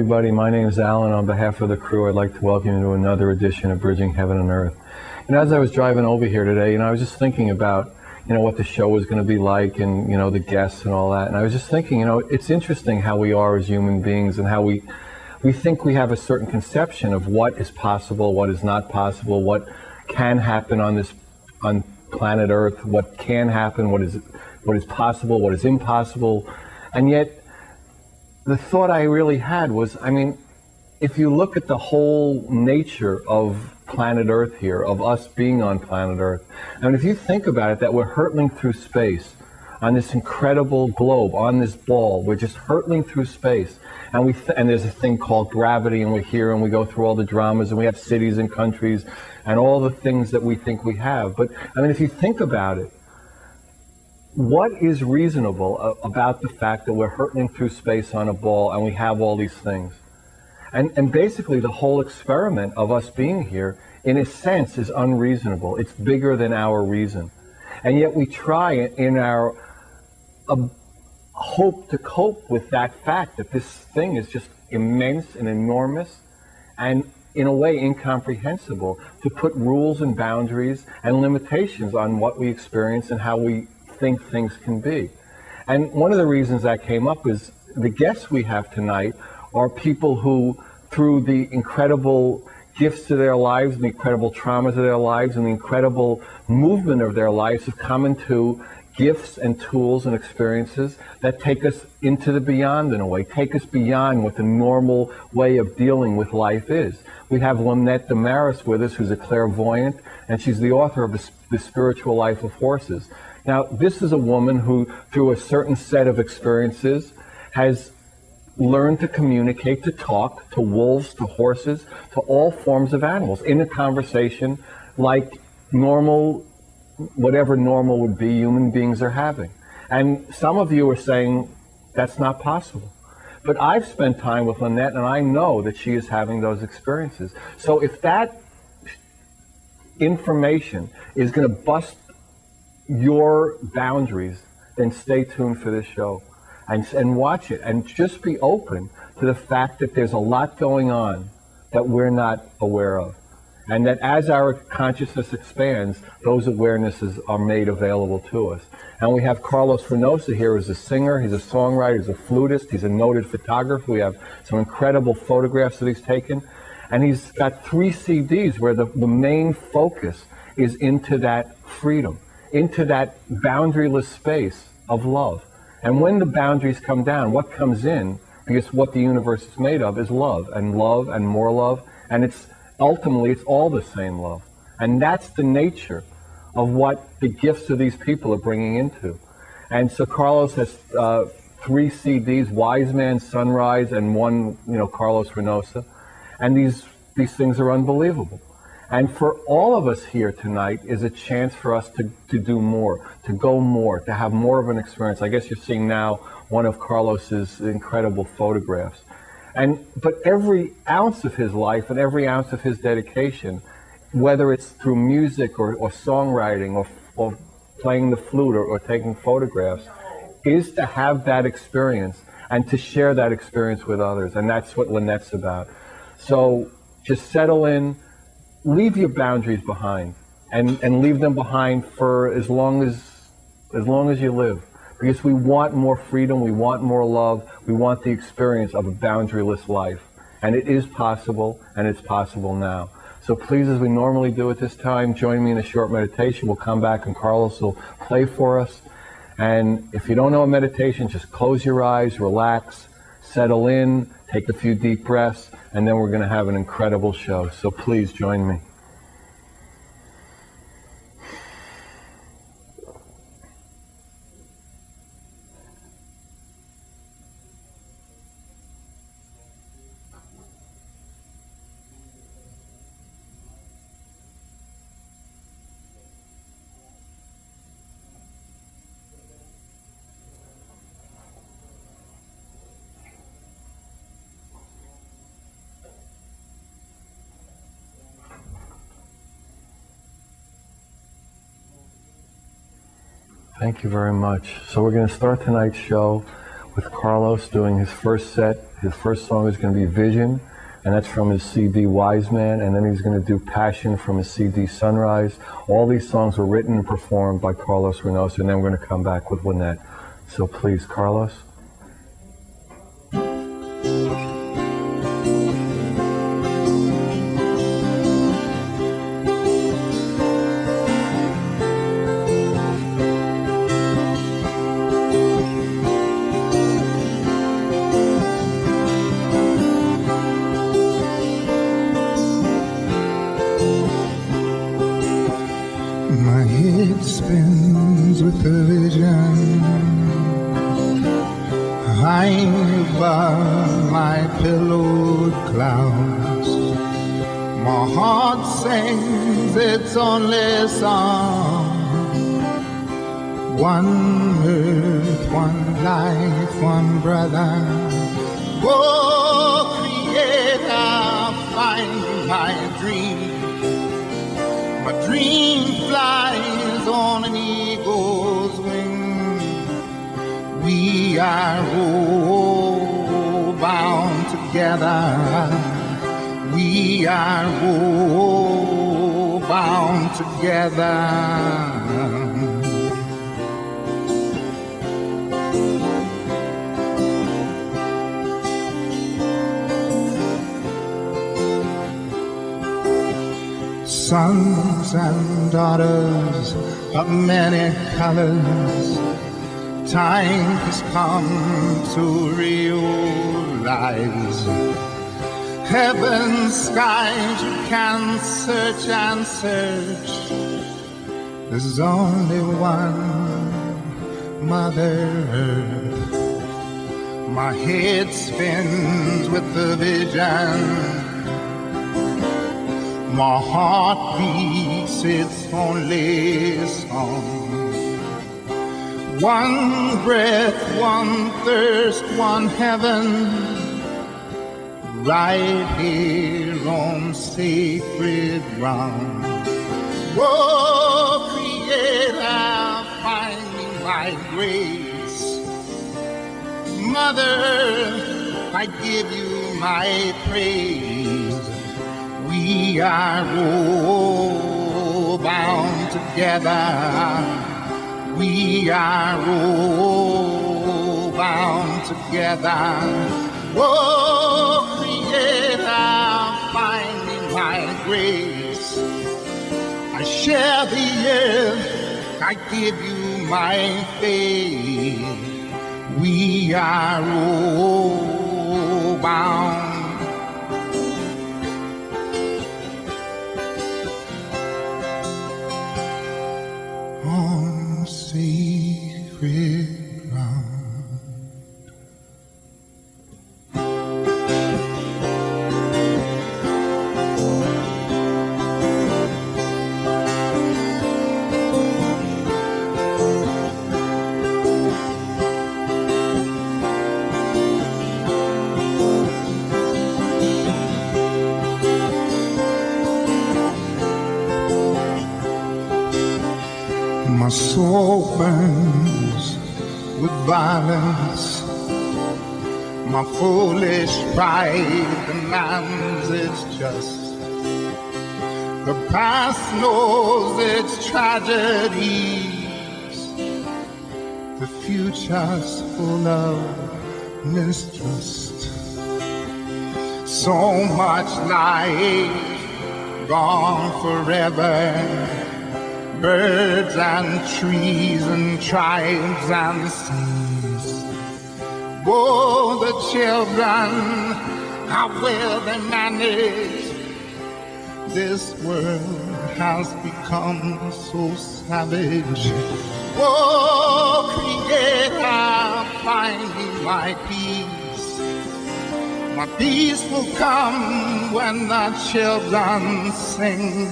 everybody. My name is Alan. On behalf of the crew, I'd like to welcome you to another edition of Bridging Heaven and Earth. And as I was driving over here today, I was just thinking about, what the show was going to be like and, the guests and all that. And I was just thinking, it's interesting how we are as human beings and how we think we have a certain conception of what is possible, what is not possible, what can happen on planet Earth, what can happen, what is possible, what is impossible. And yet, the thought I really had was, if you look at the whole nature of planet Earth here, of us being on planet Earth, if you think about it, that we're hurtling through space on this incredible globe, on this ball, we're just hurtling through space, and there's a thing called gravity, and we're here, and we go through all the dramas, and we have cities and countries, and all the things that we think we have. But, if you think about it, what is reasonable about the fact that we're hurtling through space on a ball and we have all these things? And basically the whole experiment of us being here, in a sense, is unreasonable. It's bigger than our reason. And yet we try in our hope to cope with that fact that this thing is just immense and enormous and in a way incomprehensible, to put rules and boundaries and limitations on what we experience and how we think things can be. And one of the reasons that came up is the guests we have tonight are people who, through the incredible gifts to their lives, and the incredible traumas of their lives, and the incredible movement of their lives, have come into gifts and tools and experiences that take us into the beyond, in a way, take us beyond what the normal way of dealing with life is. We have Lynette with us, who's a clairvoyant, and she's the author of The Spiritual Life of Horses. Now, this is a woman who, through a certain set of experiences, has learned to communicate, to talk to wolves, to horses, to all forms of animals in a conversation like normal, whatever normal would be, human beings are having. And some of you are saying that's not possible. But I've spent time with Lynette, and I know that she is having those experiences. So if that information is going to bust your boundaries, then stay tuned for this show and watch it, and just be open to the fact that there's a lot going on that we're not aware of, and that as our consciousness expands, those awarenesses are made available to us. And we have Carlos Reynosa here as a singer, he's a songwriter, he's a flutist, he's a noted photographer. We have some incredible photographs that he's taken, and he's got 3 CDs where the main focus is into that freedom, into that boundaryless space of love. And when the boundaries come down, what comes in, because what the universe is made of is love and more love, and it's ultimately all the same love. And that's the nature of what the gifts of these people are bringing into. And so Carlos has 3 CDs, Wiseman, Sunrise, and one, Carlos Reynosa. And these things are unbelievable. And for all of us here tonight is a chance for us to do more, to go more, to have more of an experience. I guess you're seeing now one of Carlos's incredible photographs. But every ounce of his life and every ounce of his dedication, whether it's through music or songwriting or playing the flute or taking photographs, is to have that experience and to share that experience with others. And that's what Lynette's about. So just settle in. Leave your boundaries behind, and leave them behind for as long as you live, because we want more freedom, we want more love, we want the experience of a boundaryless life, and it is possible, and it's possible now. So please, as we normally do at this time, join me in a short meditation. We'll come back and Carlos will play for us. And if you don't know a meditation, just close your eyes, relax, settle in, take a few deep breaths, and then we're going to have an incredible show. So please join me. Thank you very much. So we're going to start tonight's show with Carlos doing his first set. His first song is going to be Vision, and that's from his CD Wiseman, and then he's going to do Passion from his CD Sunrise. All these songs were written and performed by Carlos Reynosa, and then we're going to come back with Lynette. So please, Carlos. My head spins with the vision, high above my pillowed clouds. My heart sings its only song. One earth, one life, one brother. Oh, Creator, find my dream. My dream flies on an eagle's wing. We are all bound together. We are all bound together. Sons and daughters of many colors, time has come to realize heaven's skies you can search and search. There's only one Mother Earth. My head spins with the vision. My heart beats its only song. One breath, one thirst, one heaven, right here on sacred ground. Oh, Creator, find me my grace. Mother, I give you my praise. We are all bound together. We are all bound together. Oh, Creator, find me my grace. I share the earth, I give you my faith. We are all bound. On sacred ground. My soul burns with violence. My foolish pride demands its just. The past knows its tragedies. The future's full of mistrust. So much life gone forever. Birds and trees and tribes and seas. Oh, the children, how will they manage? This world has become so savage. Oh, Creator, find me my peace. My peace will come when the children sing.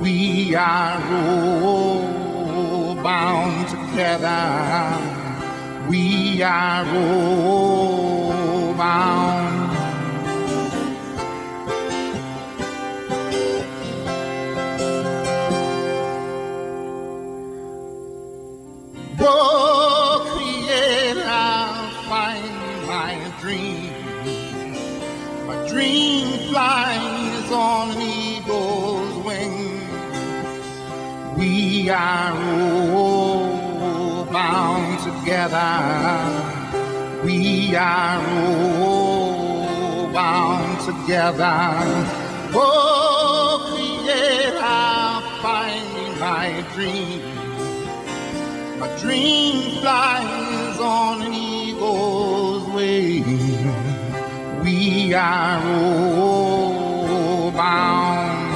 We are all bound together. We are all bound. Oh, Creator, dream flies on an eagle's wing. We are all bound together. We are all bound together. Oh, Creator, find me my dream. My dream flies on an eagle's wing. We are all bound.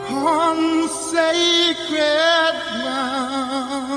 On sacred ground.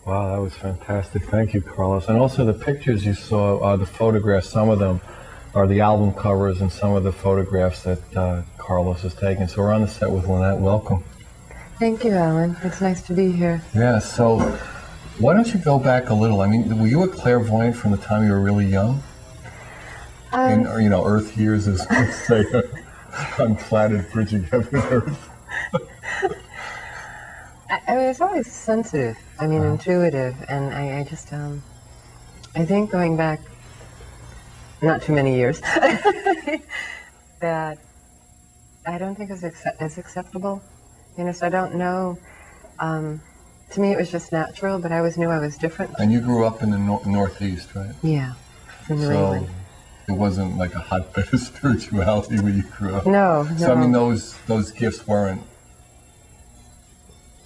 Wow, that was fantastic. Thank you, Carlos. And also the pictures you saw, the photographs, some of them are the album covers and some of the photographs that Carlos has taken. So we're on the set with Lynette. Welcome. Thank you, Alan. It's nice to be here. Yeah, so why don't you go back a little? I mean, were you a clairvoyant from the time you were really young? Or, you know, Earth years, as we say, on planet bridging heaven and Earth. I was always sensitive, intuitive, and I just, I think going back not too many years, that I don't think is acceptable. You know, so I don't know. To me, it was just natural, but I always knew I was different. And you grew up in the Northeast, right? Yeah, in New So England. it wasn't like a hotbed of spirituality when you grew up. No, So I mean, no. those gifts weren't,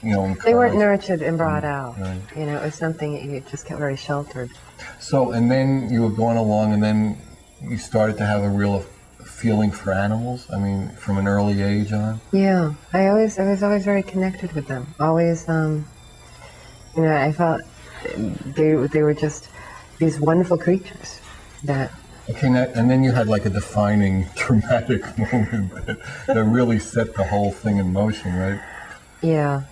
you know, They weren't encouraged. nurtured and brought out. Right. You know, it was something that you just kept very sheltered. So, and then you were going along, and then you started to have a real feeling for animals. I mean, from an early age on. Yeah, I was always very connected with them. Always, you know, I felt they were just these wonderful creatures that. Okay, now, and then you had like a defining, dramatic moment that really set the whole thing in motion, right? Yeah.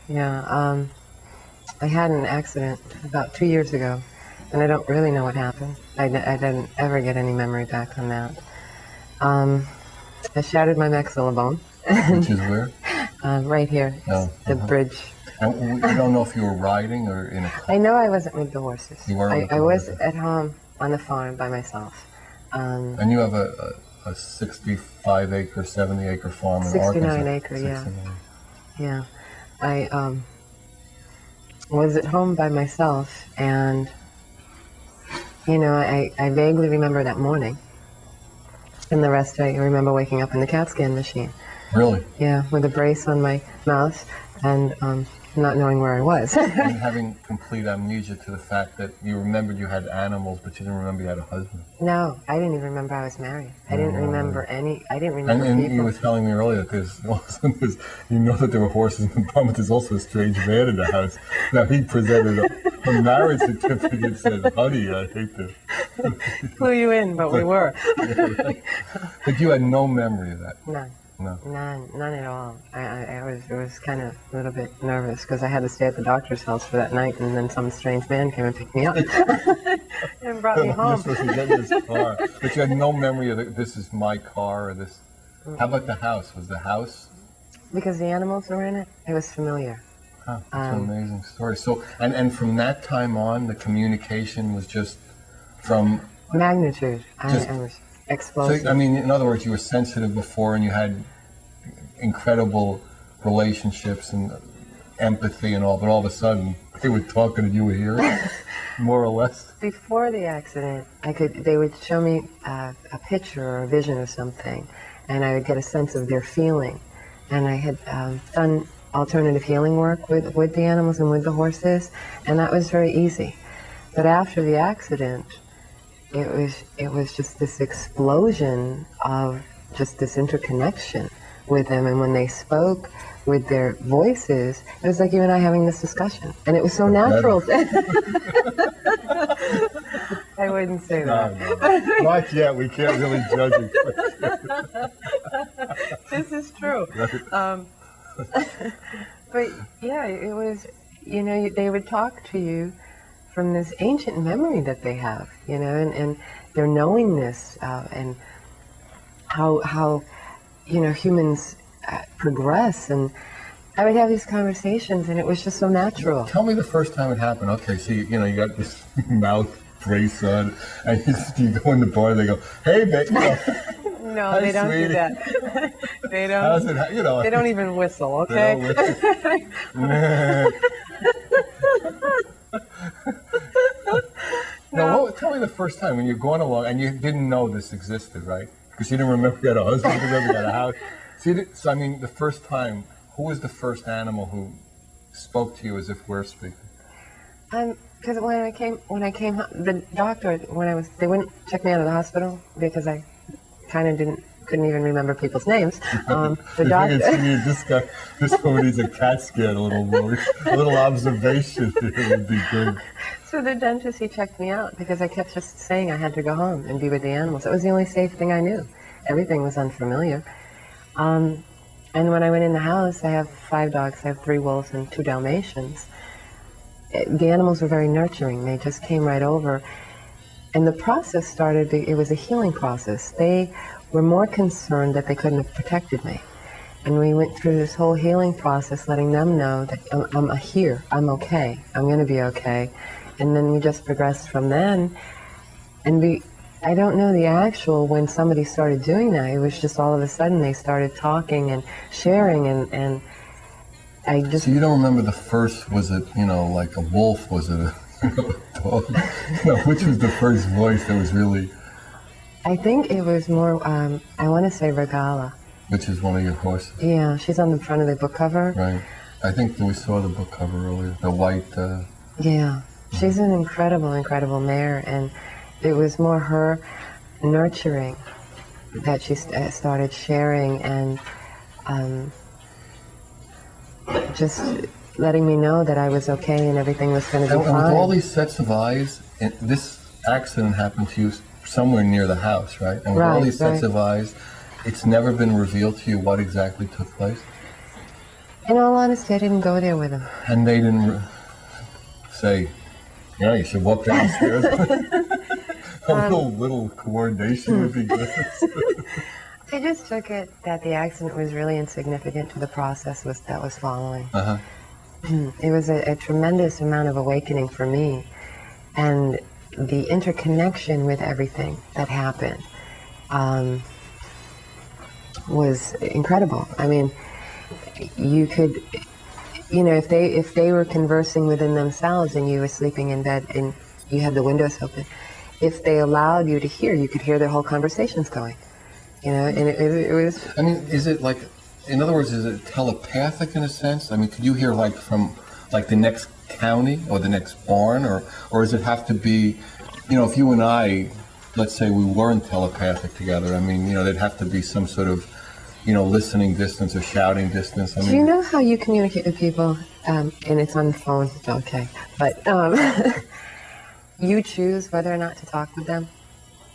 I had an accident about 2 years ago, and I don't really know what happened. I didn't ever get any memory back on that. I shattered my maxilla bone. Which is where? Right here, Oh, the bridge. And you don't know if you were riding or in a car. I know I wasn't with the horses. You weren't with the I was horses. at home on the farm by myself. And you have a 65-acre, 70-acre farm in 69 Arkansas. acre, yeah. 69. Yeah, I was at home by myself, and you know, I vaguely remember that morning, and the rest I remember waking up in the CAT scan machine. Really? Yeah, with a brace on my mouth and not knowing where I was. And having complete amnesia to the fact that you remembered you had animals, but you didn't remember you had a husband. No, I didn't even remember I was married. I didn't remember I didn't remember And people. you were telling me earlier that you know that there were horses in the barn, but there's also a strange man in the house. Now he presented a marriage certificate and said, "Honey, I hate this." Flew you in, but we were. But you had no memory of that. None. No. None at all. I was kind of a little bit nervous because I had to stay at the doctor's house for that night, and then some strange man came and picked me up and brought me You're home. supposed to get in this car, but you had no memory of this is my car or this. How about the house? Was the house? Because the animals were in it, it was familiar. Huh, that's an amazing story. So, and from that time on, the communication was just from. Magnitude. I was So, explosive. I mean, in other words, you were sensitive before, and you had incredible relationships and empathy and all, but all of a sudden, they were talking and you were hearing, more or less. Before the accident, they would show me a picture or a vision of something, and I would get a sense of their feeling. And I had done alternative healing work with the animals and with the horses, and that was very easy. But after the accident, it was just this explosion of just this interconnection with them, and when they spoke with their voices, it was like you and I having this discussion, and it was so natural. I wouldn't say that. No. Not yet. We can't really judge it. This is true. But yeah, it was, you know, they would talk to you from this ancient memory that they have, you know, and their knowingness and how you know, humans progress. And I would have these conversations, and it was just so natural. Tell me the first time it happened. Okay, so you know, you got this mouth brace on, and you go in the bar, and they go, "Hey, babe." No, Hi, they don't do sweetie. that. They How's don't. it? You know. They don't even whistle. They Okay. don't Now, tell me the first time when you're going along and you didn't know this existed, right? Because you didn't remember you had a husband, you didn't remember you had a house. So, I mean, the first time, who was the first animal who spoke to you as if we're speaking? Because when I came home, the doctor, they wouldn't check me out of the hospital because I kind of didn't couldn't even remember people's names. The You doctor. think this woman needs a CAT scan a little more. A little observation here would be good. So the dentist, he checked me out because I kept just saying I had to go home and be with the animals. It was the only safe thing I knew. Everything was unfamiliar. And when I went in the house, I have 5 dogs. I have 3 wolves and 2 Dalmatians. The animals were very nurturing. They just came right over. And the process started, it was a healing process. They were more concerned that they couldn't have protected me. And we went through this whole healing process, letting them know that I'm here, I'm okay, I'm going to be okay. And then we just progressed from then. And I don't know the actual when somebody started doing that. It was just all of a sudden they started talking and sharing, and I just... So you don't remember the first, was it, like a wolf, was it a dog? Which was the first voice that was really... I think it was more, I want to say Regala. Which is one of your horses? Yeah, she's on the front of the book cover. Right. I think we saw the book cover earlier, the white... Yeah, she's an incredible, incredible mare, and it was more her nurturing that she started sharing, and just letting me know that I was okay and everything was going to be fine. And with all these sets of eyes, this accident happened to you somewhere near the house, right? And with all these sets of eyes, it's never been revealed to you what exactly took place? In all honesty, I didn't go there with him. And they didn't say, yeah, you should walk downstairs. A little coordination would be good. I just took it that the accident was really insignificant to the process that was following. Uh-huh. It was a tremendous amount of awakening for me, and the interconnection with everything that happened was incredible. I mean, you could, if they were conversing within themselves and you were sleeping in bed and you had the windows open, if they allowed you to hear, you could hear their whole conversations going. And it was... I mean, is it like, in other words, is it telepathic in a sense? I mean, could you hear like from like the next county or the next barn, or does it have to be, if you and I, let's say we weren't telepathic together, I mean, there'd have to be some sort of, listening distance or shouting distance. I mean, do you know how you communicate with people, and it's on the phone, okay, but you choose whether or not to talk with them?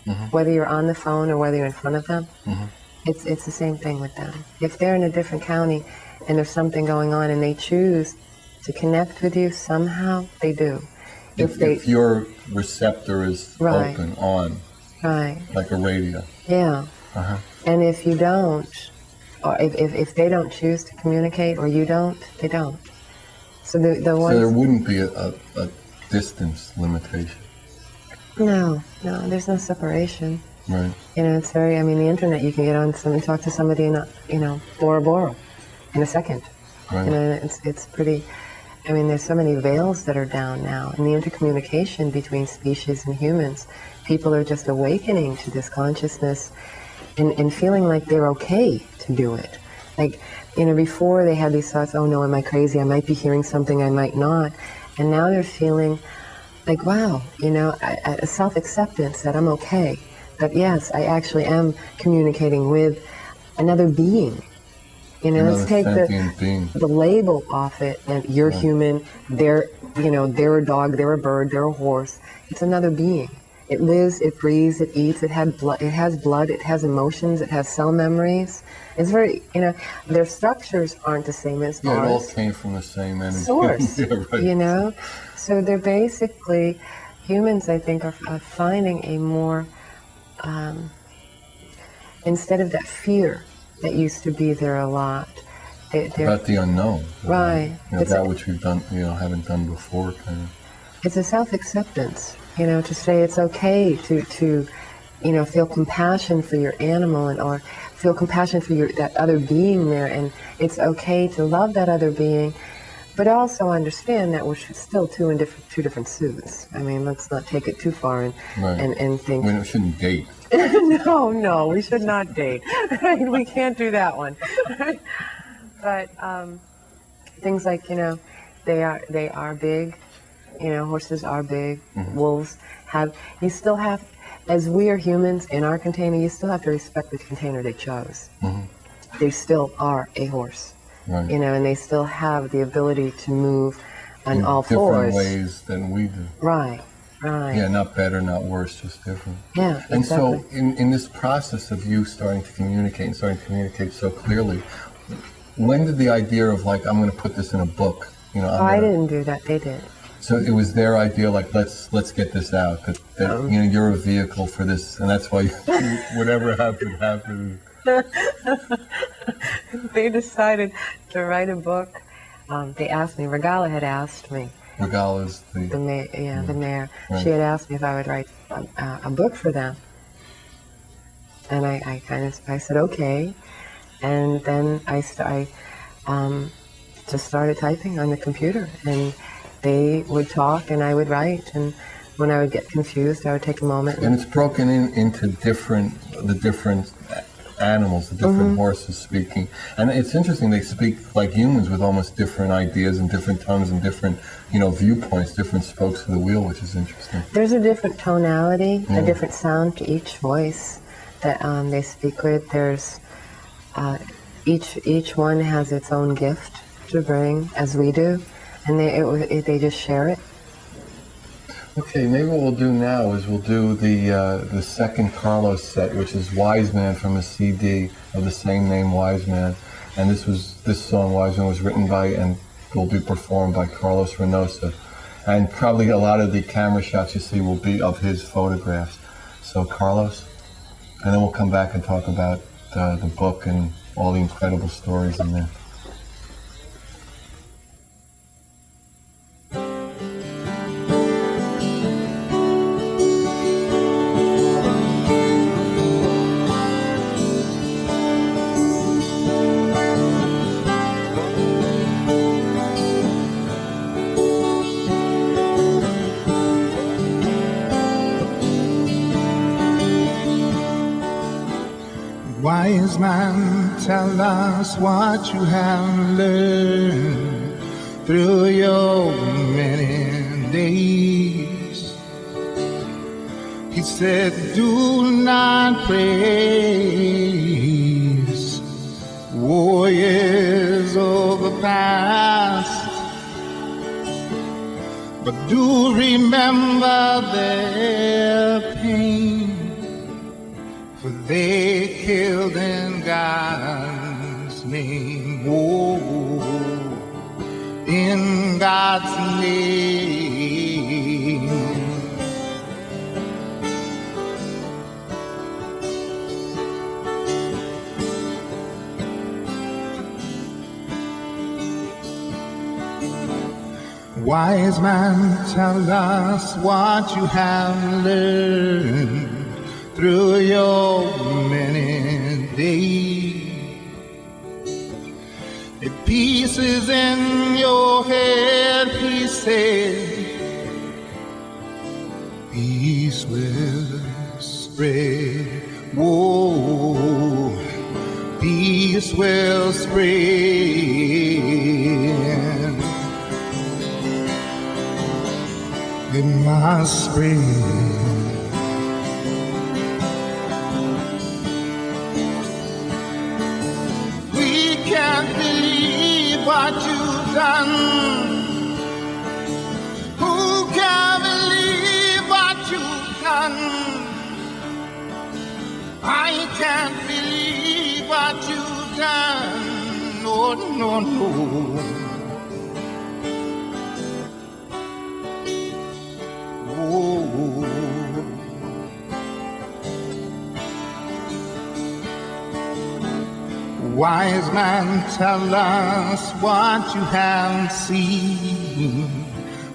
Mm-hmm. Whether you're on the phone or whether you're in front of them, mm-hmm. It's the same thing with them. If they're in a different county and there's something going on and they choose to connect with you somehow, they do. If your receptor is open, on, like a radio. Yeah. Uh-huh. And if you don't, or if they don't choose to communicate or you don't, they don't. So the ones... So there wouldn't be a distance limitation? No, there's no separation. Right. It's very, the internet, you can get on and talk to somebody in, Bora Bora in a second. Right. It's pretty, there's so many veils that are down now, and the intercommunication between species and humans, people are just awakening to this consciousness and feeling like they're okay to do it. Like, before they had these thoughts, oh no, am I crazy? I might be hearing something, I might not. And now they're feeling like, wow, a self-acceptance that I'm okay, that yes, I actually am communicating with another being. Let's take the label off it, and you're human, they're a dog, they're a bird, they're a horse. It's another being. It lives, it breathes, it eats, it has blood, it has emotions, it has cell memories. It's very, their structures aren't the same as ours. It all came from the same energy. Source, yeah, right. So they're basically, humans, I think, are finding a more, instead of that fear that used to be there a lot. About the unknown. Right. That which we've done, haven't done before, kind of. It's a self-acceptance, to say it's okay to feel compassion for your animal or feel compassion for that other being there, and it's okay to love that other being, but also understand that we're still two different suits. Let's not take it too far and think... We shouldn't date. No, we should not date. We can't do that one. But things like, they are big, You know, horses are big. Wolves have. You still have, as we are humans in our container, you still have to respect the container they chose. They still are a horse. Right. You know, and they still have the ability to move on In all different fours. ways than we do. Right. Right. Yeah, not better, not worse, just different. Yeah. And Exactly. so, in this process of you starting to communicate and starting to communicate so clearly, when did the idea of like, I'm going to put this in a book? You know, I didn't do that. They did. So it was their idea, like let's get this out, because you know you're a vehicle for this, and that's why whatever happened. They decided to write a book. They asked me. Regala had asked me. Regala's The mayor. The mayor. Right. She had asked me if I would write a book for them, and I said okay, and then I just started typing on the computer, and they would talk and I would write, and when I would get confused, I would take a moment. And it's broken into the different animals, the different horses speaking. And it's interesting, they speak like humans with almost different ideas and different tongues and different, viewpoints, different spokes of the wheel, which is interesting. There's a different tonality, a different sound to each voice that they speak with. There's each one has its own gift to bring, as we do, and they just share it. Okay, maybe what we'll do now is we'll do the second Carlos set, which is Wiseman from a CD of the same name, Wiseman. And this song, Wiseman, was written by and will be performed by Carlos Reynosa. And probably a lot of the camera shots you see will be of his photographs. So Carlos, and then we'll come back and talk about the book and all the incredible stories in there. Wise man, tell us what you have learned through your many days. He said, do not praise warriors of the past, but do remember their pain. For they killed in God's name, oh, in God's name. Wise man, tell us what you have learned through your many days. If peace is in your head, he said, peace will spread. Whoa, peace will spread. It must spread. Can't believe what you've done. Who can believe what you've done? I can't believe what you've done. No, no, no. Oh. Wise man, tell us what you have seen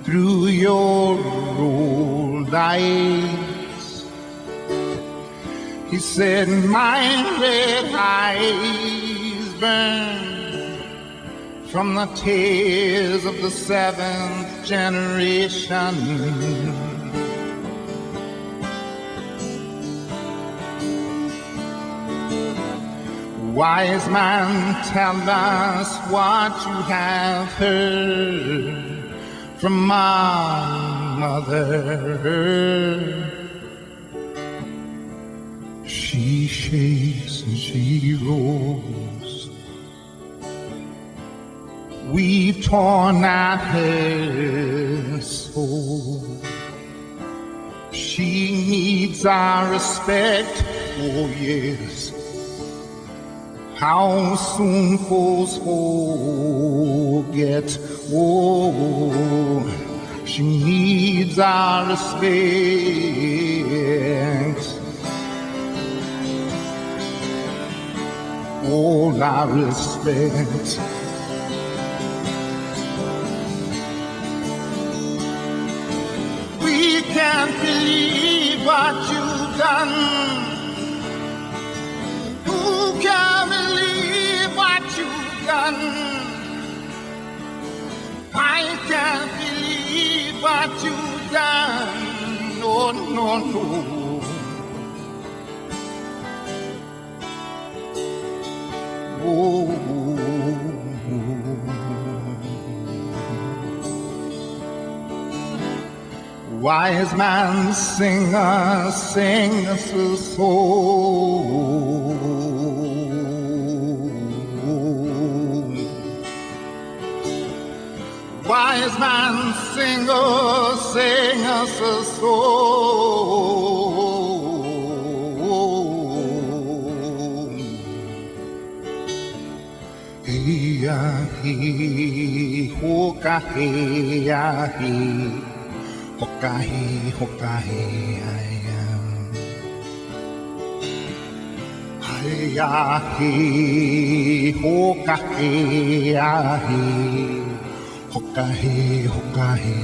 through your old eyes. He said, my red eyes burn from the tears of the seventh generation. Wise man, tell us what you have heard from my mother. She shakes and she rolls. We've torn our hair so. She needs our respect, oh yes. How soon folks forget, oh, she needs our respect. All our respect. We can't believe what you've done. Who can believe what you've done? I can't believe what you've done. No, no, no. Oh. Wise man, sing us a song. Wise man, sing us a song. Hey ya hey, ho ka hey ya hey. Hokahi, hokahi, hayahi, hokahi, hokahi, hokahi, hayahi, hokahi, hokahi.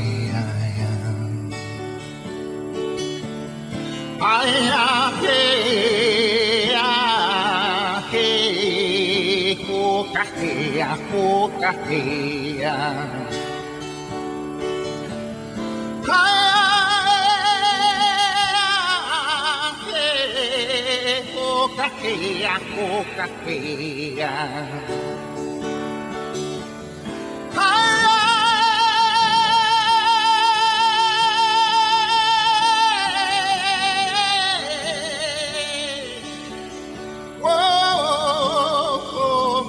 Oh,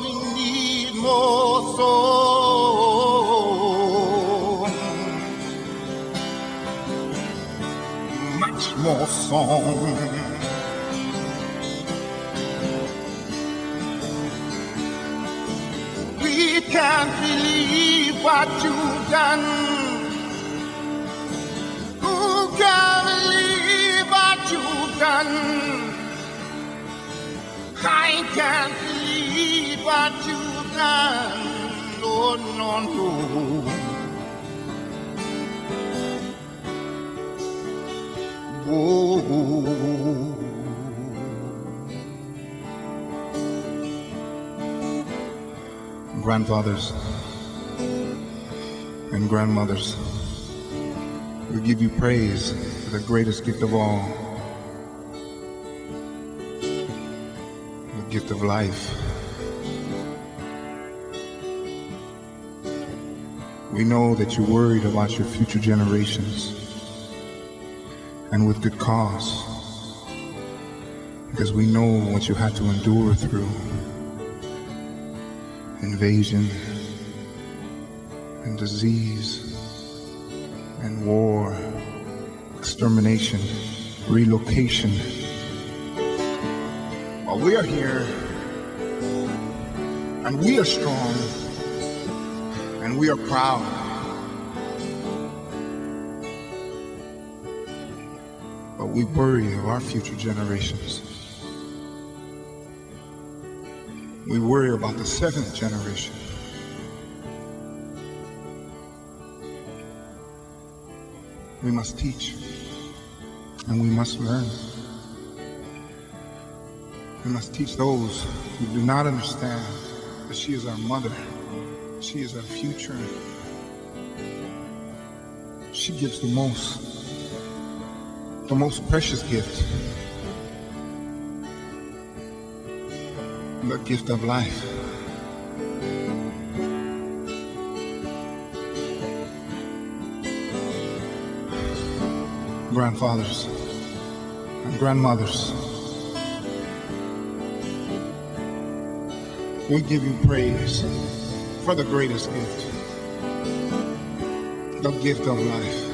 we need more song, much more song. Can't believe what you've done. Who can believe what you've done? I can't believe what you've done. No, no, no. Whoa. Grandfathers and grandmothers, we give you praise for the greatest gift of all, the gift of life. We know that you're worried about your future generations, and with good cause, because we know what you had to endure through. Invasion and disease and war, extermination, relocation. While we are here, and we are strong, and we are proud. But we worry of our future generations. We worry about the seventh generation. We must teach, and we must learn. We must teach those who do not understand that she is our mother. She is our future. She gives the most precious gift. The gift of life. grandfathers, and grandmothers. We give you praise for the greatest gift, the gift of life.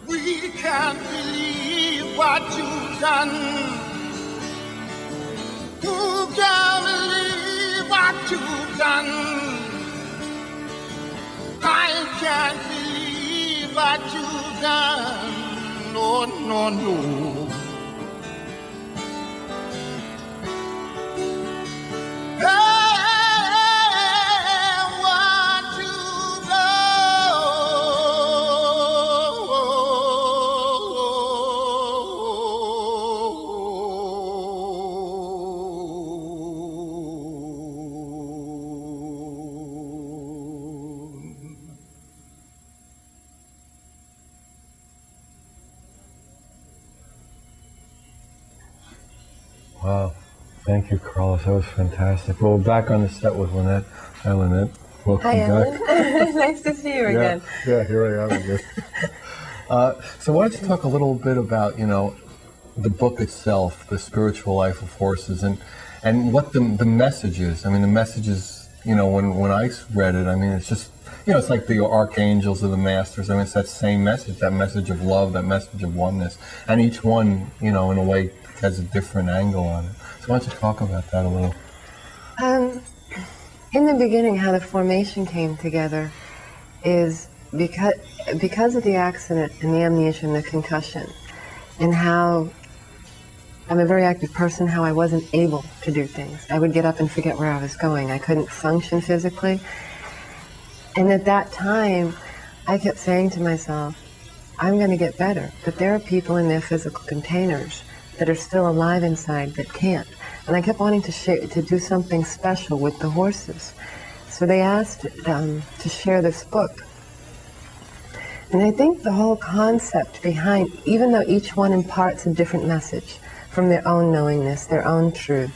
We can't believe what you've done. Who can believe what you've done? I can't believe what you've done. No, no, no. Wow. Thank you, Carlos. That was fantastic. Well, we're back on the set with Lynette. Hi, Lynette. Welcome Hi, back. Ellen. Nice to see you again. Yeah, here I am again. So why don't you talk a little bit about, the book itself, The Spiritual Life of Horses, and what the message is. I mean, the message is, when I read it, I mean, it's just, it's like the archangels of the masters. I mean, it's that same message, that message of love, that message of oneness. And each one, in a way, has a different angle on it. So why don't you talk about that a little? In the beginning, how the formation came together is because of the accident and the amnesia and the concussion, and how I'm a very active person, how I wasn't able to do things. I would get up and forget where I was going. I couldn't function physically. And at that time, I kept saying to myself, I'm going to get better. But there are people in their physical containers that are still alive inside that can't. And I kept wanting to do something special with the horses. So they asked to share this book. And I think the whole concept behind, even though each one imparts a different message from their own knowingness, their own truth,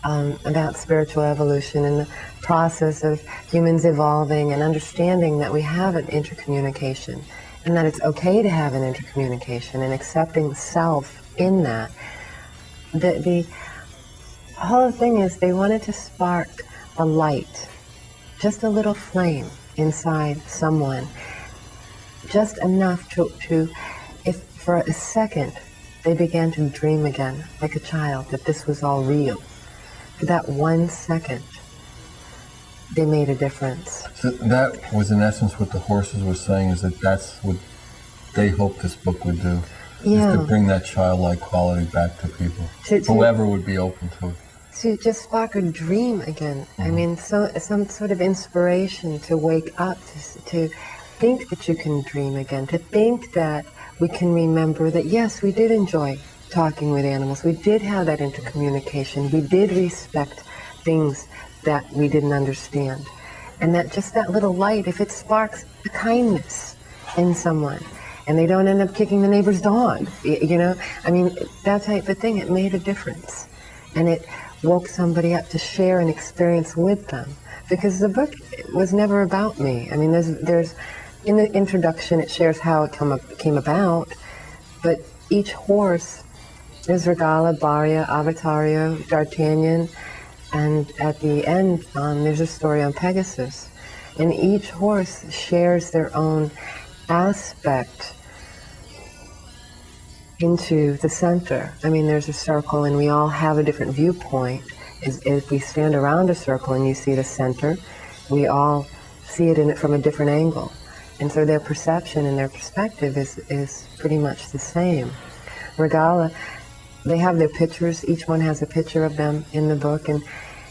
about spiritual evolution and the process of humans evolving and understanding that we have an intercommunication and that it's okay to have an intercommunication and accepting self in that. The whole thing is they wanted to spark a light, just a little flame inside someone, just enough to if for a second they began to dream again, like a child, that this was all real. For that 1 second, they made a difference. So that was in essence what the horses were saying, is that's what they hoped this book would do. Yeah. Is to bring that childlike quality back to people. Whoever would be open to it. To just spark a dream again. Mm-hmm. I mean, some sort of inspiration to wake up, to think that you can dream again, to think that we can remember that, yes, we did enjoy talking with animals. We did have that intercommunication. We did respect things that we didn't understand. And that just that little light, if it sparks a kindness in someone, and they don't end up kicking the neighbor's dog, I mean, that type of thing, it made a difference. And it woke somebody up to share an experience with them. Because the book was never about me. I mean, there's in the introduction, it shares how it came about, but each horse, there's Regala, Barria, Avatario, D'Artagnan, and at the end, there's a story on Pegasus. And each horse shares their own aspect into the center. I mean, there's a circle and we all have a different viewpoint. If we stand around a circle and you see the center, we all see it from a different angle. And so their perception and their perspective is pretty much the same. Regala, they have their pictures. Each one has a picture of them in the book, and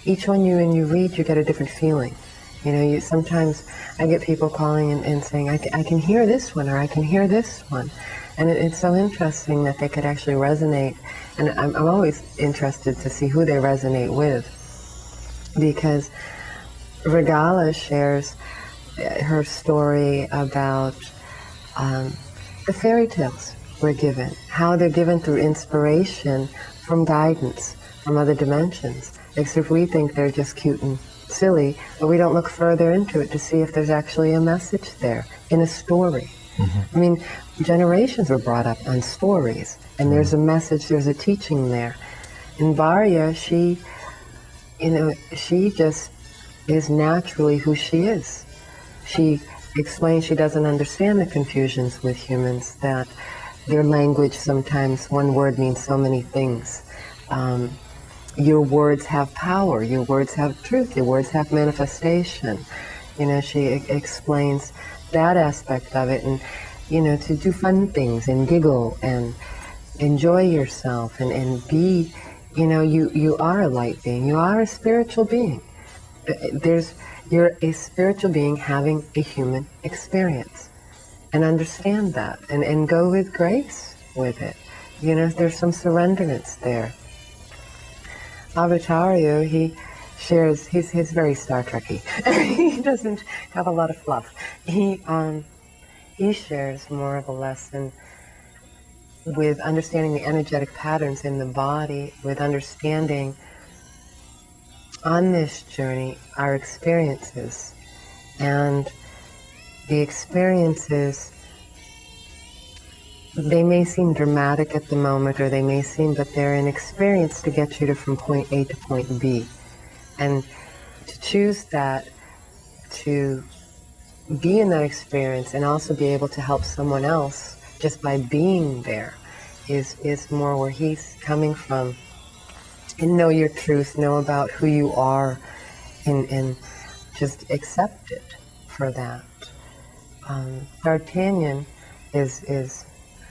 each one when you read, you get a different feeling. Sometimes I get people calling and saying, I can hear this one, or I can hear this one. And it's so interesting that they could actually resonate. And I'm always interested to see who they resonate with. Because Regala shares her story about The fairy tales we're given, how they're given through inspiration from guidance from other dimensions, except we think they're just cute and silly, but we don't look further into it to see if there's actually a message there in a story. I mean, generations were brought up on stories, and there's a message, there's a teaching there. And Varya, she just is naturally who she is. She explains she doesn't understand the confusions with humans, that their language sometimes, one word means so many things. Your words have power, your words have truth, your words have manifestation. She explains that aspect of it, and, to do fun things and giggle and enjoy yourself and be, you are a light being, you are a spiritual being. You're a spiritual being having a human experience, and understand that and go with grace with it. There's some surrenderance there. Avatario, he shares, he's very Star Trekky. He doesn't have a lot of fluff. He shares more of a lesson with understanding the energetic patterns in the body, with understanding on this journey our experiences. And the experiences, they may seem dramatic at the moment, or they may seem, but they're an experience to get you from point A to point B. And to choose that, to be in that experience and also be able to help someone else just by being there is more where he's coming from. And know your truth, know about who you are, and just accept it for that. D'Artagnan is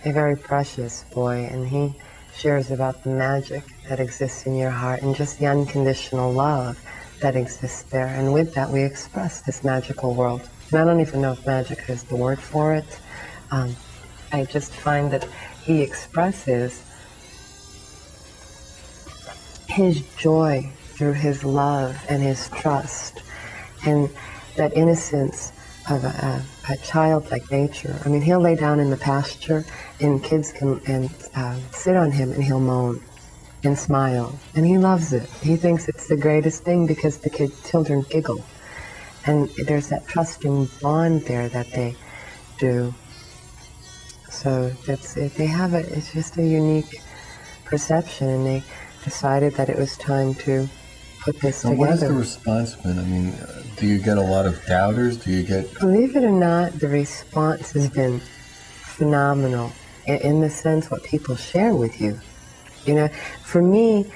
a very precious boy, and he shares about the magic that exists in your heart and just the unconditional love that exists there. And with that, we express this magical world. And I don't even know if magic is the word for it. I just find that he expresses his joy through his love and his trust and that innocence of a childlike nature. I mean, he'll lay down in the pasture and kids can sit on him and he'll moan and smile, and he loves it. He thinks it's the greatest thing because the children giggle, and there's that trusting bond there that they do. So they have it's just a unique perception, and they decided that it was time to put this together. What has the response been? I mean, do you get a lot of doubters? Do you get... Believe it or not, the response has been phenomenal in the sense what people share with you. For me,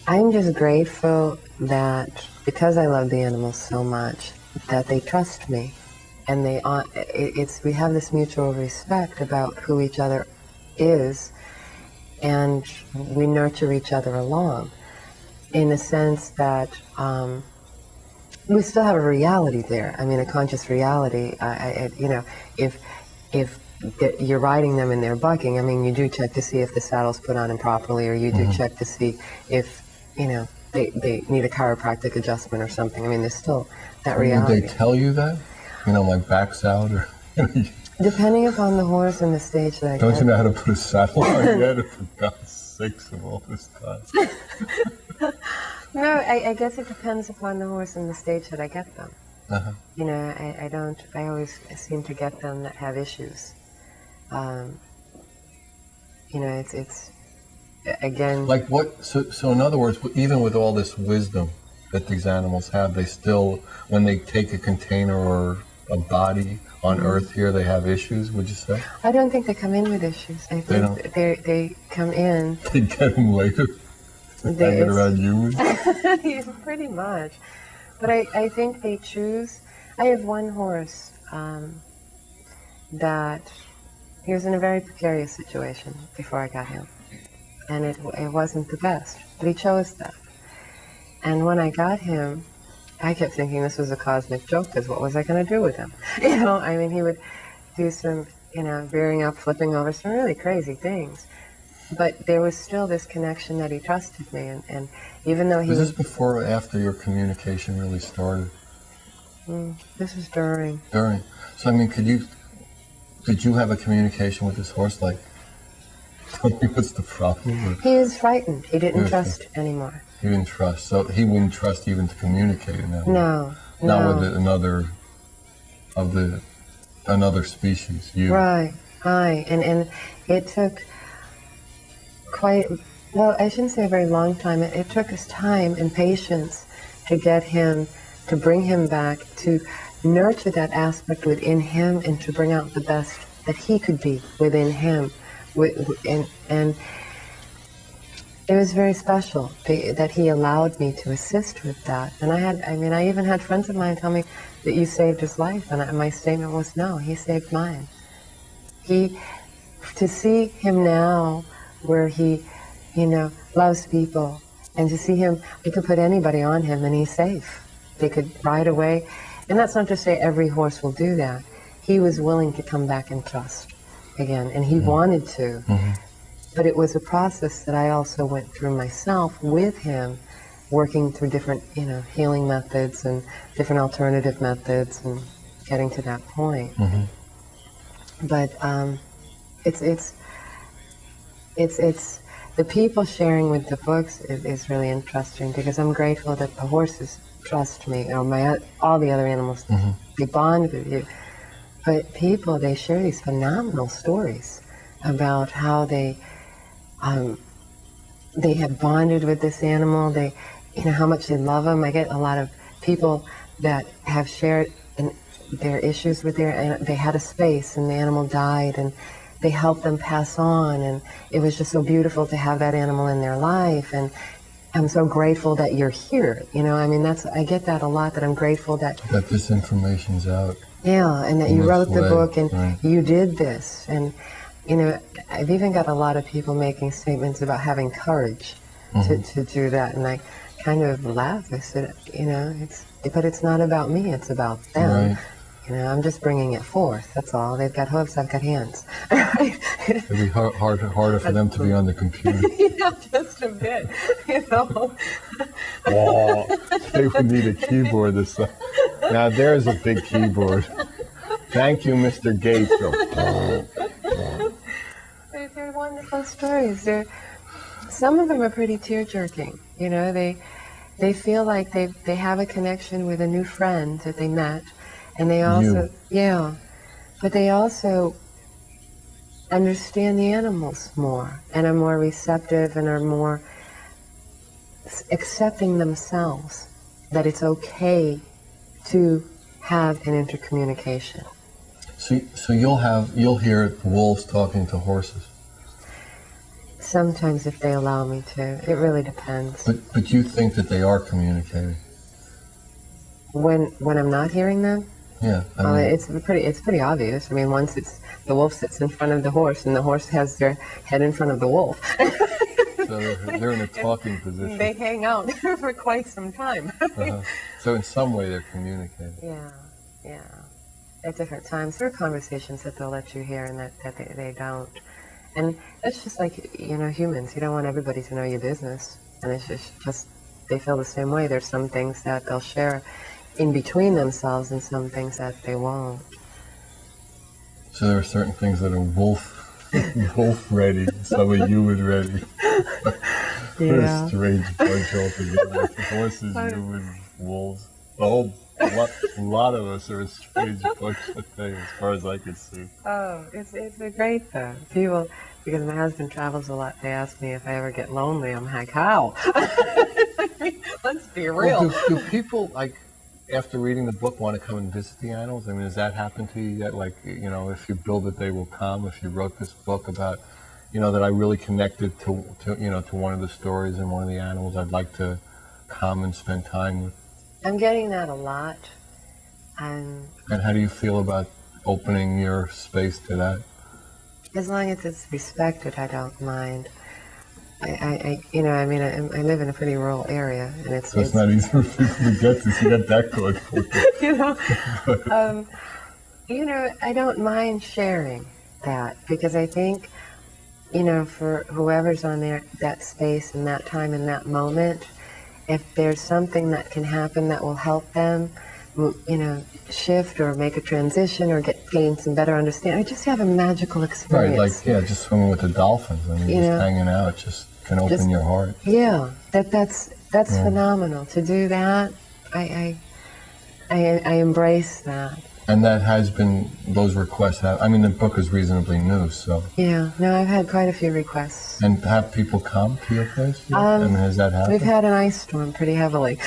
I'm just grateful that because I love the animals so much, that they trust me, and we have this mutual respect about who each other is, and we nurture each other along in a sense that we still have a reality there. I mean, a conscious reality. If you're riding them and they're bucking, I mean, you do check to see if the saddle's put on improperly, or you do check to see if, they need a chiropractic adjustment or something. I mean, there's still that reality. Would they tell you that? Like backs out, or... Depending upon the horse and the stage that I Don't get. you know how to put a saddle on yet, for God's sakes of all this time? No, I guess it depends upon the horse and the stage that I get them. I always seem to get them that have issues. It's again... Like what, so in other words, even with all this wisdom that these animals have, they still, when they take a container or a body on Earth here, they have issues, would you say? I don't think they come in with issues. I think they come in... They get them later? Hanging around humans? Pretty much. But I think they choose... I have one horse that he was in a very precarious situation before I got him. And it wasn't the best, but he chose that. And when I got him, I kept thinking this was a cosmic joke, because what was I going to do with him? I mean, he would do some, veering up, flipping over, some really crazy things. But there was still this connection that he trusted me, and even though he was... this before or after your communication really started? This was during. During. So, I mean, could you Did you have a communication with this horse? Like, tell me what's the problem? Or He was frightened. He didn't Yeah, trust anymore. he didn't trust, so he wouldn't trust even to communicate in that way. No, Not no. with another species. You. Right, right. And it took quite, well, I shouldn't say a very long time. It took us time and patience to get him, to bring him back, to nurture that aspect within him and to bring out the best that he could be within him. And it was very special that he allowed me to assist with that. And I even had friends of mine tell me that you saved his life. And my statement was, no, he saved mine. To see him now where he, loves people, and to see him, you could put anybody on him and he's safe. They could ride away. And that's not to say every horse will do that. He was willing to come back and trust again, and he wanted to. Mm-hmm. But it was a process that I also went through myself with him, working through different, healing methods and different alternative methods and getting to that point. Mm-hmm. But it's the people sharing with the books is really interesting, because I'm grateful that the horses trust me, or all the other animals, Mm-hmm. they bond with you. But people, they share these phenomenal stories about how they have bonded with this animal. They, how much they love them. I get a lot of people that have shared their issues with they had a space and the animal died, and they helped them pass on, and it was just so beautiful to have that animal in their life. And I'm so grateful that you're here. I get that a lot, that I'm grateful that this information's out. Yeah, and that you this wrote the way, book and right. you did this. And, I've even got a lot of people making statements about having courage to do that. And I kind of laugh. I said, but it's not about me, it's about them. Right. I'm just bringing it forth, that's all. They've got hooves, I've got hands. It'd be harder for them to be on the computer. Yeah, just a bit, Oh, they would need a keyboard this time. Now there's a big keyboard. Thank you, Mr. Gates. They're wonderful stories. Some of them are pretty tear-jerking. They feel like they have a connection with a new friend that they met, and they also, but they also understand the animals more and are more receptive and are more accepting themselves, that it's okay to have an intercommunication. So you'll hear wolves talking to horses. Sometimes, if they allow me to. It really depends. But you think that they are communicating? When I'm not hearing them, Yeah. I mean, it's pretty obvious. Once the wolf sits in front of the horse and the horse has their head in front of the wolf. so they're in a talking position. They hang out for quite some time. Uh-huh. So in some way they're communicating. Yeah. At different times, there are conversations that they'll let you hear and that they don't. And that's just like, humans. You don't want everybody to know your business. And it's just they feel the same way. There's some things that they'll share in between themselves and some things that they won't. So there are certain things that are wolf ready, some are human ready. They're a strange bunch altogether. Horses, humans, wolves. A lot of us are a strange bunch of things, as far as I can see. Oh, it's a great though. People, because my husband travels a lot, they ask me if I ever get lonely. I'm like, how? Let's be real. Well, do people, after reading the book, want to come and visit the animals? Has that happened to you yet? If you build it, they will come. If you wrote this book about, that I really connected to one of the stories and one of the animals, I'd like to come and spend time with. I'm getting that a lot. And how do you feel about opening your space to that? As long as it's respected, I don't mind. I live in a pretty rural area, and it's not easy for people to get to. So you got that going for you. I don't mind sharing that, because I think, for whoever's on that space and that time and that moment, if there's something that can happen that will help them, shift or make a transition or gain some better understanding. I just have a magical experience. Right, like, yeah, just swimming with the dolphins. I mean, just hanging out just can open your heart. Yeah, that's phenomenal. To do that, I embrace that. And that has been, those requests have, I mean, the book is reasonably new, so. Yeah, no, I've had quite a few requests. And have people come to your place? And has that happened? We've had an ice storm pretty heavily.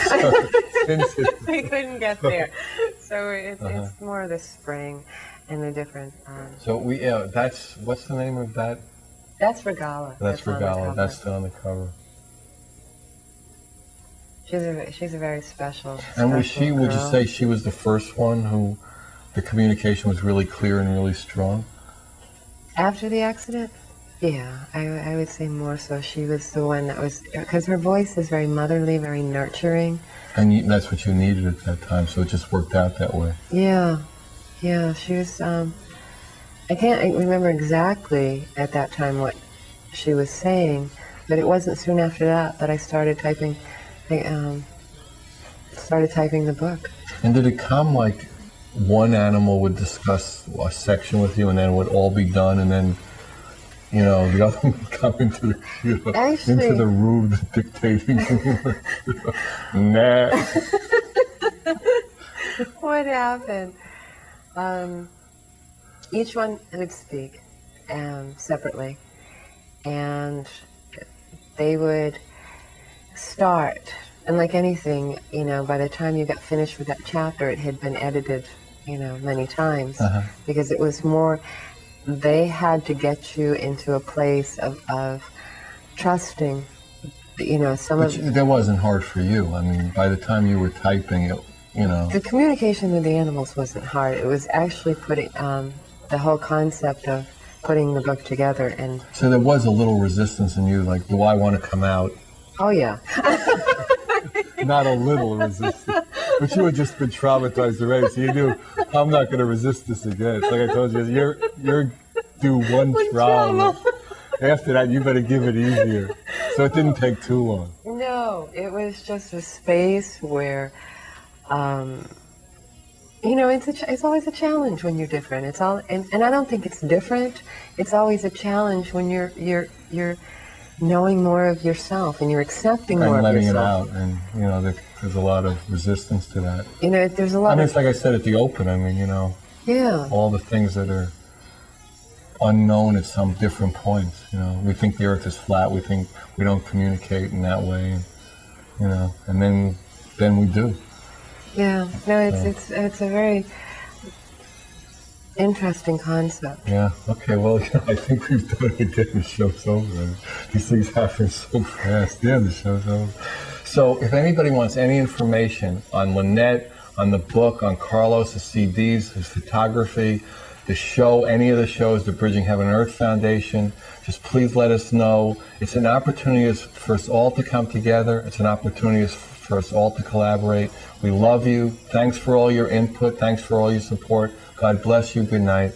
Since We couldn't get there. So it's more the spring and the different... So that's, what's the name of that? That's Regala. That's on the Regala, cover. that's on the cover. She's a very special And was special she, would you girl. say she was the first one who the communication was really clear and really strong? After the accident? Yeah, I would say more so. She was the one that was, because her voice is very motherly, very nurturing. And that's what you needed at that time, so it just worked out that way. Yeah, she was, I can't remember exactly at that time what she was saying, but it wasn't soon after that I started typing, the book. And did it come like one animal would discuss a section with you and then it would all be done and then, the other one would come into the, Actually, into the room dictating? Nah. what happened? Each one would speak separately, and they would start. And like anything, by the time you got finished with that chapter, it had been edited, many times, because it was more, they had to get you into a place of trusting, some But of... that wasn't hard for you. I mean, by the time you were typing it, The communication with the animals wasn't hard. It was actually putting, the whole concept of putting the book together and... So there was a little resistance in you, like, do I want to come out? Oh, yeah. Not a little resistance. But you had just been traumatized already, so you knew, I'm not going to resist this again. It's like I told you, you're do one trauma. After that, you better give it easier. So it didn't take too long. No, it was just a space where, it's always a challenge when you're different. It's all, and I don't think it's different. It's always a challenge when you're knowing more of yourself and you're accepting more And of letting it yourself. out, and there's a lot of resistance to that. There's a lot I mean, of... it's like I said at the open. I mean, Yeah. all the things that are unknown at some different points. We think the Earth is flat. We think we don't communicate in that way. And then we do. Yeah. No, it's a very interesting concept. Yeah. Okay. Well, I think we've done it again. The show's over. These things happen so fast. Yeah, the show's over. So, if anybody wants any information on Lynette, on the book, on Carlos, the CDs, his photography, the show, any of the shows, the Bridging Heaven and Earth Foundation, just please let us know. It's an opportunity for us all to come together. It's an opportunity for us all to collaborate. We love you. Thanks for all your input. Thanks for all your support. God bless you. Good night.